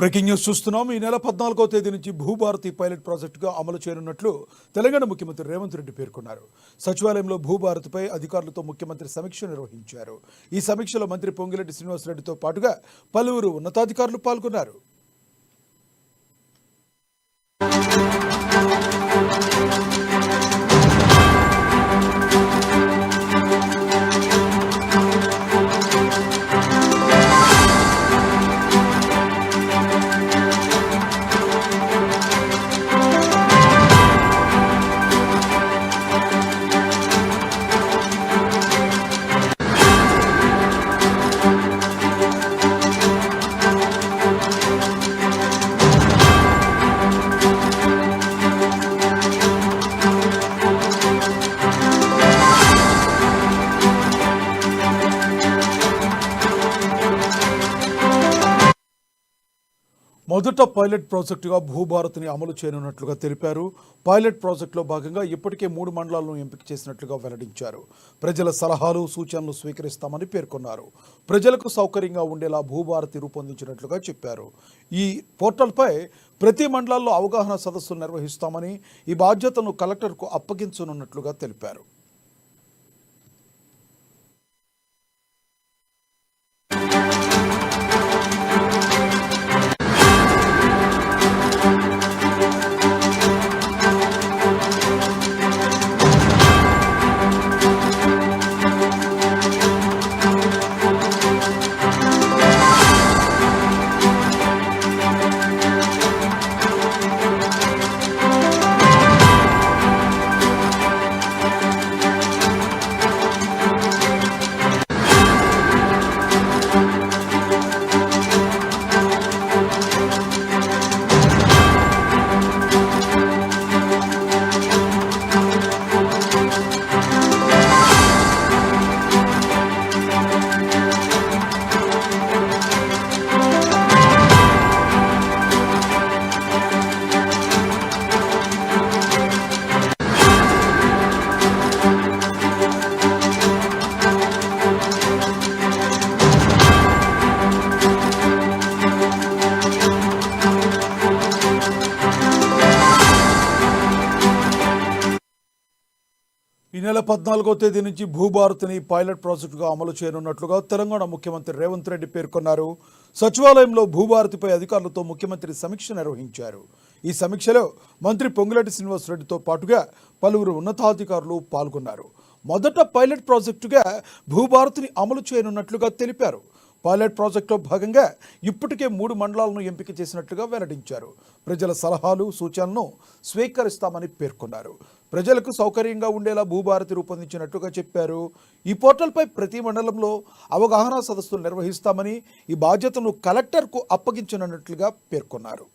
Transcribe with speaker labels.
Speaker 1: Breaking news చూస్తున్నాం. ఈ నెల 14వ తేదీ నుంచి భూభారతి పైలట్ ప్రాజెక్టుగా అమలు చేయనున్నట్లు తెలంగాణ ముఖ్యమంత్రి రేవంత్ రెడ్డి పేర్కొన్నారు. సచివాలయంలో భూభారతిపై అధికారులతో ముఖ్యమంత్రి సమీక్ష నిర్వహించారు. ఈ సమీక్షలో మంత్రి పొంగిరెడ్డి శ్రీనివాసరెడ్డితో పాటుగా పలువురు ఉన్నతాధికారులు పాల్గొన్నారు. మొదట పైలట్ ప్రాజెక్టుగా భూభారతిని అమలు చేయనున్నట్లుగా తెలిపారు. పైలట్ ప్రాజెక్టులో భాగంగా ఇప్పటికే 3 మండలాలను ఎంపిక చేసినట్లుగా వెల్లడించారు. ప్రజల సలహాలు సూచనలు స్వీకరిస్తామని పేర్కొన్నారు. ప్రజలకు సౌకర్యంగా ఉండేలా భూభారతి రూపొందించినట్లుగా చెప్పారు. ఈ పోర్టల్పై ప్రతి మండలాల్లో అవగాహన సదస్సులు నిర్వహిస్తామని, ఈ బాధ్యతను కలెక్టర్కు అప్పగించనున్నట్లుగా తెలిపారు. ఈ నెల 14వ తేదీ నుంచి భూభారతిని పైలట్ ప్రాజెక్టుగా అమలు చేయనున్నట్లుగా తెలంగాణ ముఖ్యమంత్రి రేవంత్ రెడ్డి పేర్కొన్నారు. సచివాలయంలో భూభారతిపై అధికారులతో ముఖ్యమంత్రి సమీక్ష నిర్వహించారు. ఈ సమీక్షలో మంత్రి పొంగిరెడ్డి శ్రీనివాసరెడ్డితో పాటుగా పలువురు ఉన్నతాధికారులు పాల్గొన్నారు. మొదట పైలట్ ప్రాజెక్టుగా భూభారతిని అమలు చేయనున్నట్లుగా తెలిపారు. పైలట్ ప్రాజెక్టులో భాగంగా ఇప్పటికే 3 మండలాలను ఎంపిక చేసినట్లుగా వెల్లడించారు. ప్రజల సలహాలు సూచనలను స్వీకరిస్తామని పేర్కొన్నారు. ప్రజలకు సౌకర్యంగా ఉండేలా భూభారతి రూపొందించినట్లుగా చెప్పారు. ఈ పోర్టల్పై ప్రతి మండలంలో అవగాహన సదస్సులు నిర్వహిస్తామని, ఈ బాధ్యతను కలెక్టర్కు అప్పగించనున్నట్లుగా పేర్కొన్నారు.